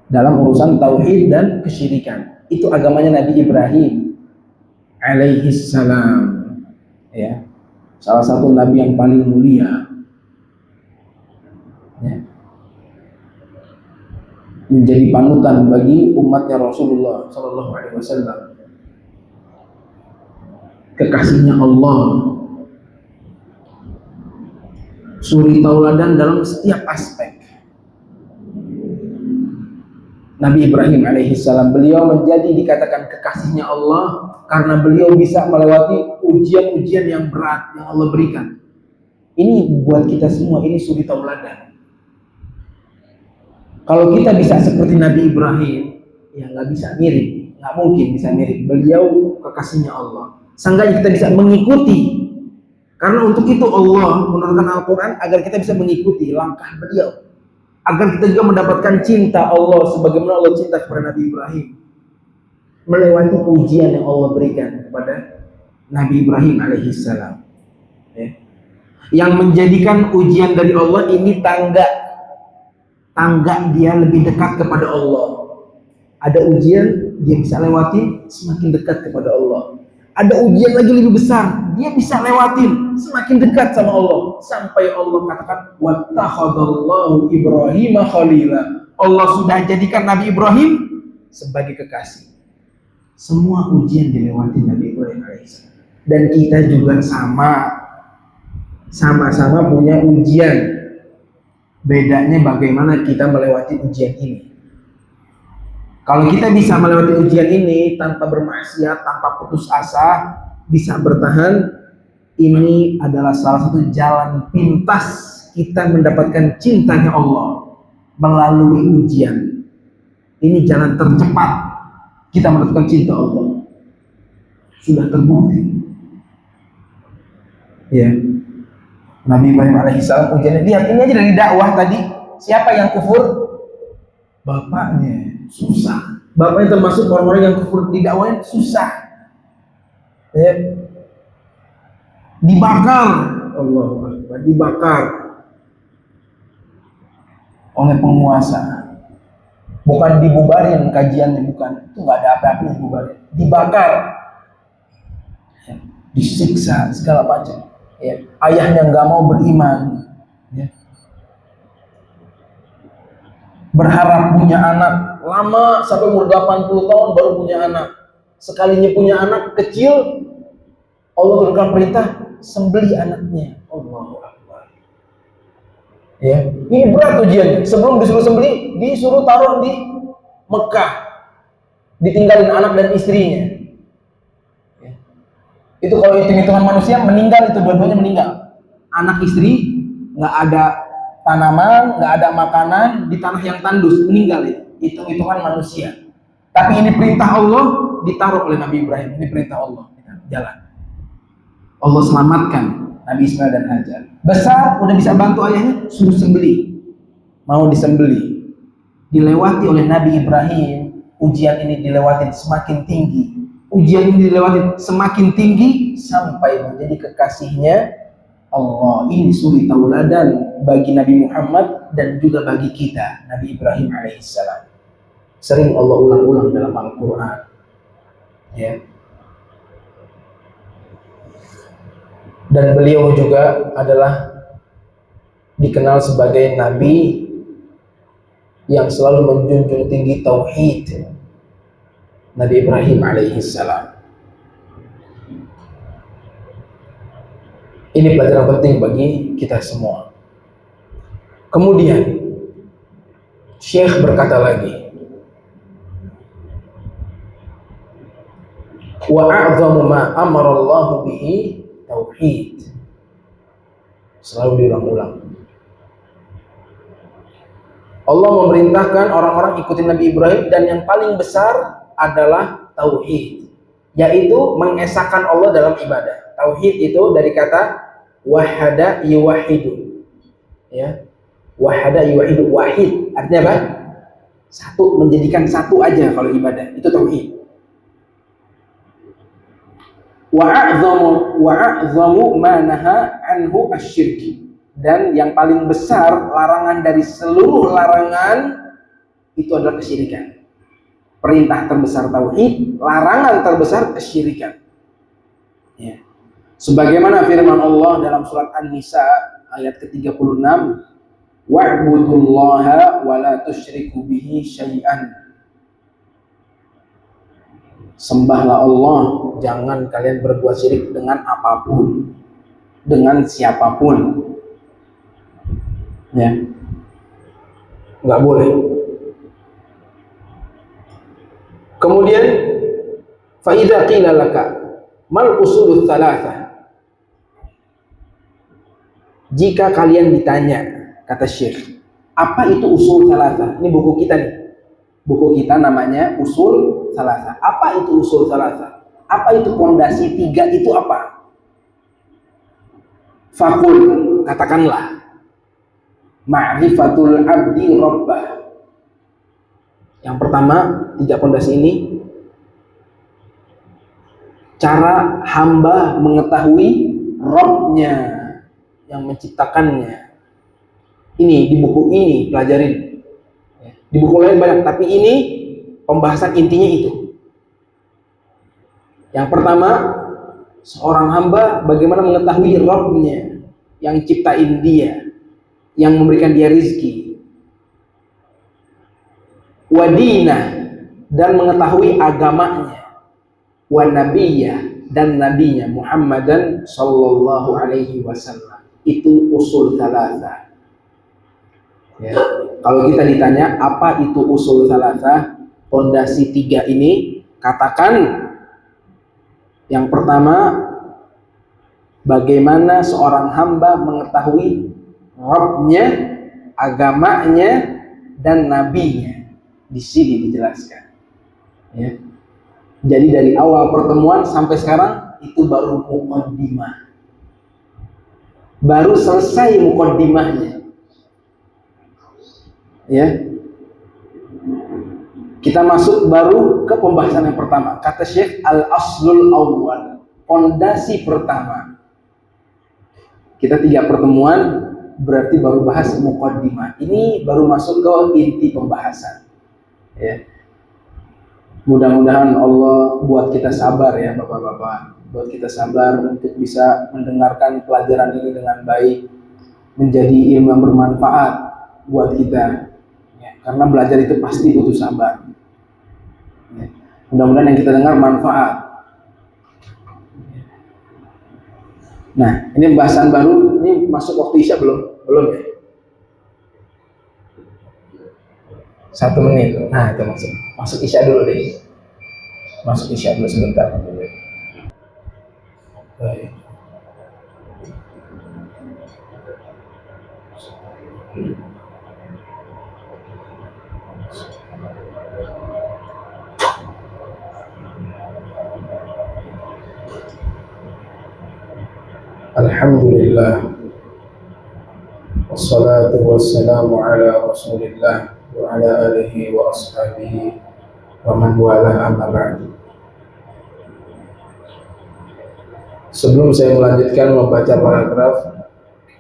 Dalam urusan tauhid dan kesyirikan. Itu agamanya Nabi Ibrahim alaihissalam. Ya. Salah satu nabi yang paling mulia. Ya. Menjadi panutan bagi umatnya Rasulullah Sallallahu Alaihi Wasallam, kekasihnya Allah, suri tauladan dalam setiap aspek. Nabi Ibrahim alaihissalam, beliau menjadi dikatakan kekasihnya Allah karena beliau bisa melewati ujian-ujian yang berat yang Allah berikan. Ini buat kita semua, ini suri tauladan. Kalau kita bisa seperti Nabi Ibrahim, ya nggak bisa mirip, nggak mungkin bisa mirip. Beliau kekasihnya Allah. Seenggaknya kita bisa mengikuti. Karena untuk itu Allah menurunkan Al-Quran agar kita bisa mengikuti langkah beliau. Agar kita juga mendapatkan cinta Allah sebagaimana Allah cinta kepada Nabi Ibrahim. Melewati ujian yang Allah berikan kepada Nabi Ibrahim alaihissalam. Ya. Yang menjadikan ujian dari Allah ini tangga dia lebih dekat kepada Allah. Ada ujian dia bisa lewatin, semakin dekat kepada Allah. Ada ujian lagi lebih besar, dia bisa lewatin, semakin dekat sama Allah. Sampai Allah katakan, wattakhadallahu Ibrahim khalila. Allah sudah jadikan Nabi Ibrahim sebagai kekasih. Semua ujian dilewati Nabi Ibrahim alaihissalam. Dan kita juga sama-sama punya ujian. Bedanya bagaimana kita melewati ujian ini. Kalau kita bisa melewati ujian ini tanpa bermaksiat, tanpa putus asa, bisa bertahan, ini adalah salah satu jalan pintas kita mendapatkan cintanya Allah melalui ujian. Ini jalan tercepat kita mendapatkan cinta Allah. Sudah terbukti. Ya. Nabi Ibrahim alaihissalam ujiannya, lihat ini aja dari dakwah tadi, siapa yang kufur? Bapaknya. Susah. Bapaknya termasuk orang-orang yang kufur di dakwahnya, susah. Ya. Dibakar, Allahu Akbar, dibakar oleh penguasa. Bukan dibubarin kajiannya, bukan. Itu nggak ada apa-apa dibubarin. Dibakar, ya. Disiksa segala macam. Ya. Ayahnya nggak mau beriman. Ya. Berharap punya anak, lama sampai umur 80 tahun baru punya anak. Sekalinya punya anak kecil, Allah turunkan perintah, sembelih anaknya. Allahu Akbar. Ya, ini berat ujiannya. Sebelum disuruh sembelih, disuruh taruh di Mekah, ditinggalin anak dan istrinya. Ya. Itu kalau hitung-hitungan manusia meninggal, itu dua-duanya meninggal. Anak istri nggak ada tanaman, nggak ada makanan, di tanah yang tandus, meninggal itu. Hitung-hitungan manusia. Tapi ini perintah Allah, ditaruh oleh Nabi Ibrahim. Ini perintah Allah, jalan. Allah selamatkan Nabi Ismail dan Hajar. Besar, udah bisa bantu ayahnya, suruh sembelih. Mau disembelih. Dilewati oleh Nabi Ibrahim, ujian ini dilewati semakin tinggi. Ujian ini dilewati semakin tinggi sampai menjadi kekasihnya Allah. Ini suri tauladan bagi Nabi Muhammad dan juga bagi kita, Nabi Ibrahim alaihissalam. Sering Allah ulang-ulang dalam Al-Quran. Ya. Dan beliau juga adalah dikenal sebagai Nabi yang selalu menjunjung tinggi tauhid. Nabi Ibrahim alaihissalam. Ini pelajaran penting bagi kita semua. Kemudian Syekh berkata lagi, wa a'zamu ma amara Allah bihi tauhid. Selalu diulang-ulang. Allah memerintahkan orang-orang ikuti Nabi Ibrahim dan yang paling besar adalah tauhid, yaitu mengesahkan Allah dalam ibadah. Tauhid itu dari kata wahada yuwahidu. Ya. Wahada yuwahidu, wahid artinya apa? Satu, menjadikan satu aja kalau ibadah. Itu tauhid. Wa'a'zamu ma naha anhu asyirki. Dan yang paling besar larangan dari seluruh larangan itu adalah kesyirikan. Perintah terbesar tauhid, larangan terbesar kesyirikan. Ya. Sebagaimana firman Allah dalam surat An-Nisa ayat ke-36, wa'budullaha wa la tusyriku bihi syai'an. Sembahlah Allah, jangan kalian berbuat syirik dengan apapun, dengan siapapun. Ya, nggak boleh. Kemudian, fa idza qila laka mal usulul tsalatsah. Jika kalian ditanya, kata Syekh, apa itu usul tsalatsah? Ini buku kita nih. Buku kita namanya Usul Tsalatsah. Apa itu Usul Tsalatsah? Apa itu pondasi tiga itu apa? Fakul, katakanlah, ma'rifatul abdi rabbah. Yang pertama, tiga pondasi ini, cara hamba mengetahui Rabb-nya yang menciptakannya. Ini di buku ini pelajarin. Di buku lain banyak, tapi ini pembahasan intinya itu. Yang pertama, seorang hamba bagaimana mengetahui Rabb-nya yang ciptain dia, yang memberikan dia rizki. Wadinah, dan mengetahui agamanya. Wa nabiyyah, dan nabinya Muhammadan sallallahu alaihi wasallam. Itu usul tsalatsah. Ya. Kalau kita ditanya apa itu usul salasah, pondasi 3 ini, katakan yang pertama, bagaimana seorang hamba mengetahui Rabbnya, agamanya, dan nabinya. Di sini dijelaskan. Ya. Jadi dari awal pertemuan sampai sekarang itu baru muqaddimah. Baru selesai muqaddimahnya. Ya. Kita masuk baru ke pembahasan yang pertama. Kata Syekh, al-aslul awwal, pondasi pertama. Kita 3 pertemuan berarti baru bahas muqaddimah. Ini baru masuk ke inti pembahasan. Ya. Mudah-mudahan Allah buat kita sabar ya Bapak-bapak, buat kita sabar untuk bisa mendengarkan pelajaran ini dengan baik, menjadi ilmu yang bermanfaat buat kita. Ya, karena belajar itu pasti butuh sabar. Ya. Mudah-mudahan yang kita dengar manfaat. Nah, ini pembahasan baru. Ini masuk waktu Isya belum? Belum ya? 1 menit. Nah, itu masuk Isya dulu deh. Masuk Isya dulu sebentar. Baik. Alhamdulillah, wassalatu wassalamu ala rasulillah wa ala alihi wa ashabihi wa man wala amma ba'du. Sebelum saya melanjutkan membaca paragraf,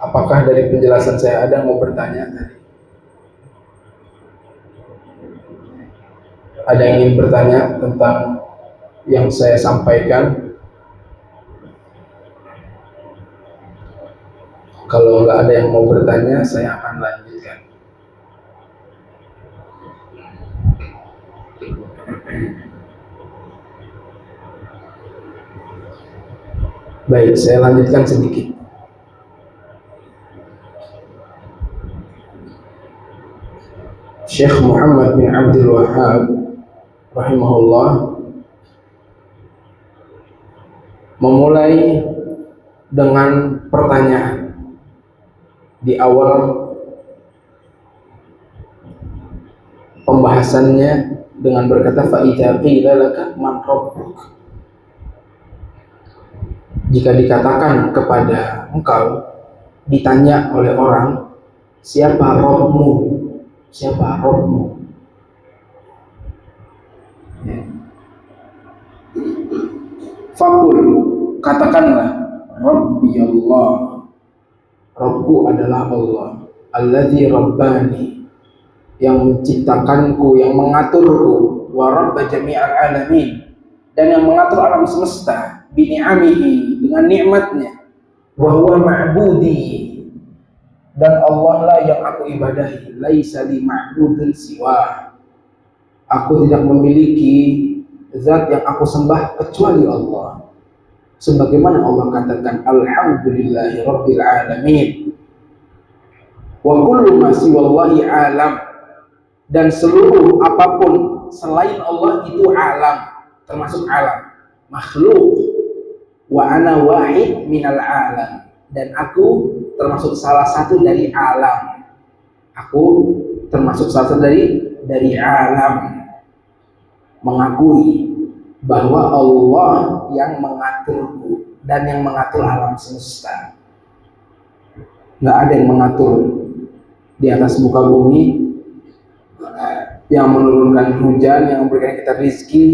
apakah dari penjelasan saya ada yang mau bertanya tadi? Ada yang ingin bertanya tentang yang saya sampaikan? Kalau nggak ada yang mau bertanya, saya akan lanjutkan. Baik, saya lanjutkan sedikit. Syekh Muhammad bin Abdul Wahhab rahimahullah memulai dengan pertanyaan di awal pembahasannya dengan berkata fa idza qila laka man rabbuk. Jika dikatakan kepada engkau, ditanya oleh orang, siapa Rabbmu? Siapa Rabbmu? Ya. Faqul, katakanlah, Rabbi Allah. Rabbku adalah Allah, alladzi rabbani, yang menciptakanku, yang mengaturku, wa rabba jami'al alamin, dan yang mengatur alam semesta, bini'amihi, dengan nikmatnya, wa huwa ma'budi, dan Allah lah yang aku ibadahi, laisa li ma'budun siwa, aku tidak memiliki zat yang aku sembah kecuali Allah. Sebagaimana Allah katakan, alhamdulillahi rabbil alamin, wa kullu ma siwallahi alam, dan seluruh apapun selain Allah itu alam, termasuk alam, makhluk. Wa ana wahid minal alam, dan aku termasuk salah satu dari alam. Aku termasuk salah satu dari alam. Mengakui bahwa Allah yang mengaturku dan yang mengatur alam semesta. Nggak ada yang mengatur di atas muka bumi, yang menurunkan hujan, yang memberikan kita rizki,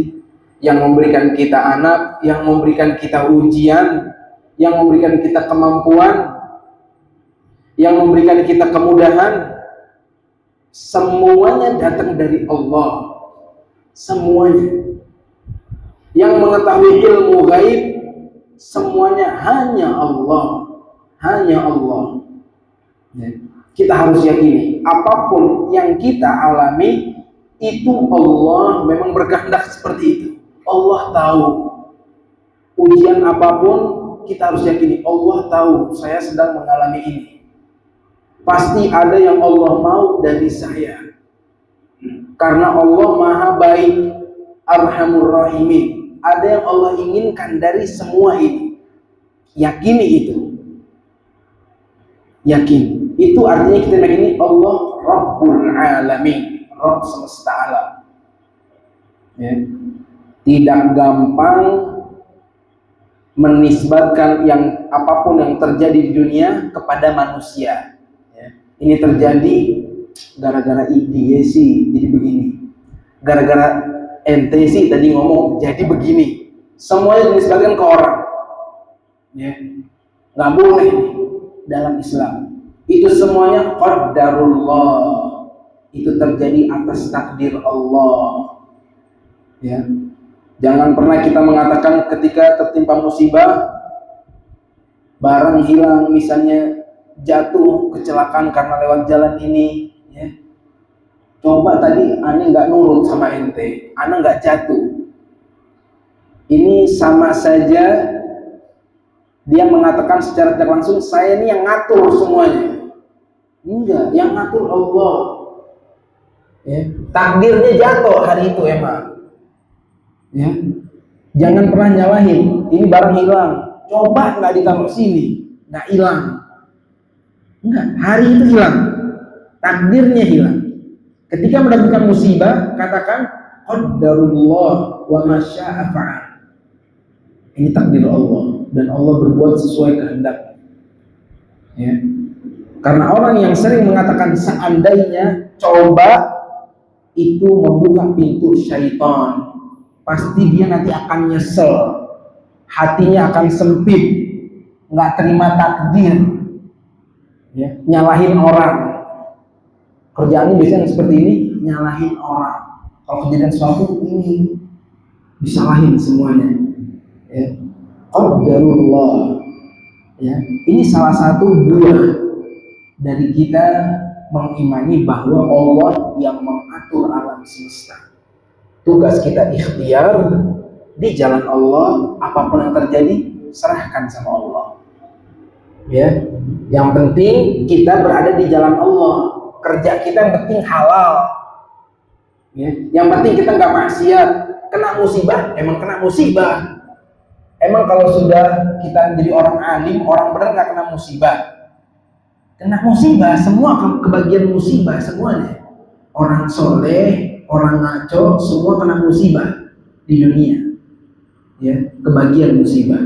yang memberikan kita anak, yang memberikan kita ujian, yang memberikan kita kemampuan, yang memberikan kita kemudahan. Semuanya datang dari Allah. Semuanya. Yang mengetahui ilmu gaib, semuanya hanya Allah. Hanya Allah. Kita harus yakini, apapun yang kita alami, itu Allah memang berkehendak seperti itu. Allah tahu. Ujian apapun, kita harus yakini, Allah tahu saya sedang mengalami ini. pasti ada yang Allah mau dari saya. Karena Allah Maha Baik, Arhamur Rahimin. Ada yang Allah inginkan dari semua ini. Yakini itu. Yakin. Itu artinya kita yakini Allah Rabbul Alamin, Rabb semesta alam. Ya. Tidak gampang menisbatkan yang apapun yang terjadi di dunia kepada manusia. Ya. Ini terjadi gara-gara dia sih jadi begini. Gara-gara ente sih tadi ngomong jadi begini. Semuanya dinisbatkan ke orang. Ya. Nggak boleh dalam Islam. Itu semuanya qadarullah. Itu terjadi atas takdir Allah. Ya. Jangan pernah kita mengatakan ketika tertimpa musibah, barang hilang, misalnya jatuh, kecelakaan karena lewat jalan ini, ya. Coba tadi ane nggak nurut sama ente, ane nggak jatuh. Ini sama saja dia mengatakan secara tidak langsung, saya ini yang ngatur semuanya. Enggak, yang ngatur Allah. Ya. Takdirnya jatuh hari itu emang. Ya, jangan pernah nyalahin. Ini barang hilang, coba nggak ditaruh sini, nggak hilang. Enggak, hari itu hilang, takdirnya hilang. Ketika mendapatkan musibah, katakan qadarullah wa ma syaa fa'al. Ini takdir Allah dan Allah berbuat sesuai kehendak. Ya. Karena orang yang sering mengatakan seandainya, coba, itu membuka pintu syaitan. Pasti dia nanti akan nyesel, hatinya akan sempit, nggak terima takdir, ya, nyalahin orang. Kerjaannya biasanya seperti ini, nyalahin orang. Kalau kejadian sesuatu ini disalahin semuanya. Ya. Qadarullah. Ya. Ini salah satu buah dari kita mengimani bahwa Allah yang mengatur alam semesta. Tugas kita ikhtiar di jalan Allah, apapun yang terjadi serahkan sama Allah. Ya, yang penting kita berada di jalan Allah. Kerja kita yang penting halal. Ya, yang penting kita nggak maksiat. Kena musibah, emang kena musibah. Emang kalau sudah kita jadi orang alim, orang benar nggak kena musibah? Kena musibah, semua kebagian musibah semuanya. Orang soleh, orang ngaco, semua kena musibah di dunia. Ya, kebagian musibah.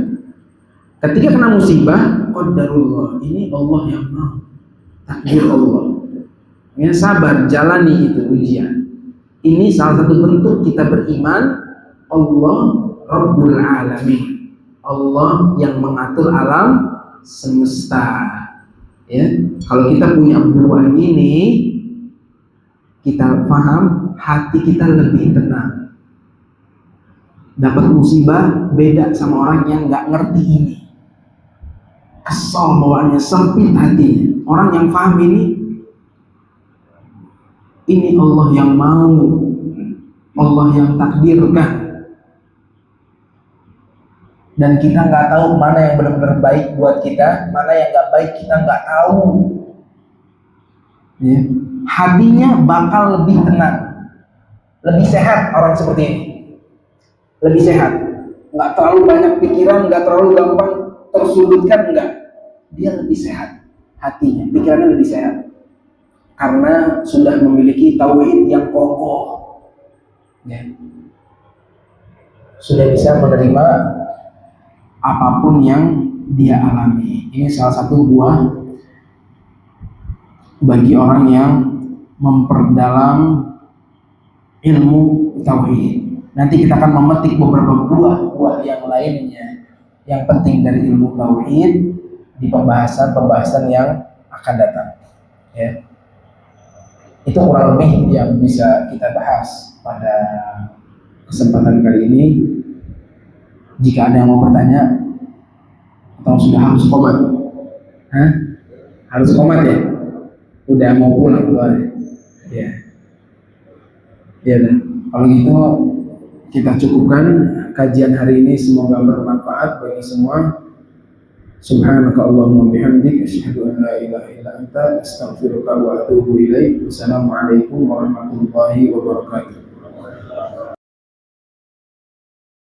Ketika kena musibah, qadarullah, ini Allah yang mau, takdir Allah. Ya, sabar, jalani itu ujian. Ini salah satu bentuk kita beriman Allah Rabbul Alamin, Allah yang mengatur alam semesta. Ya, kalau kita punya buah ini, kita paham, hati kita lebih tenang. Dapat musibah beda sama orang yang nggak ngerti ini. Kesal bawaannya, sempit hatinya. Orang yang paham ini Allah yang mau, Allah yang takdirkan. Dan kita nggak tahu mana yang benar-benar baik buat kita, mana yang nggak baik kita nggak tahu. Ya. Hatinya bakal lebih tenang, lebih sehat orang seperti ini, lebih sehat, nggak terlalu banyak pikiran, nggak terlalu gampang tersudutkan, enggak. Dia lebih sehat hatinya, pikirannya lebih sehat karena sudah memiliki tauhid yang kokoh. Ya. Sudah bisa menerima apapun yang dia alami. Ini salah satu buah bagi orang yang memperdalam ilmu tauhid. Nanti kita akan memetik beberapa buah yang lainnya yang penting dari ilmu tauhid di pembahasan yang akan datang. Ya. Itu kurang lebih yang bisa kita bahas pada kesempatan kali ini. Jika ada yang mau bertanya atau sudah harus komat, harus komat ya? Udah mau pulang soalnya. Ya. Ya udah. Kalau gitu kita cukupkan kajian hari ini, semoga bermanfaat bagi semua. Subhanaka Allahumma bihamdik asyhadu an la ilaha illa anta astaghfiruka wa atubu ilaik. Wassalamualaikum warahmatullahi wabarakatuh.